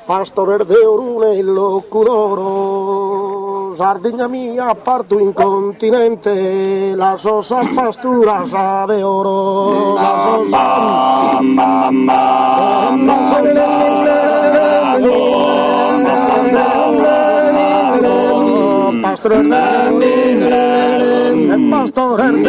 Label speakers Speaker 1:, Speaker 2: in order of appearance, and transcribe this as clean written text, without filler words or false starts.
Speaker 1: Pastore de Orune il locudoro, Sardegna mia parto in continente, la sosa pastura sa de oro, la sosa pastore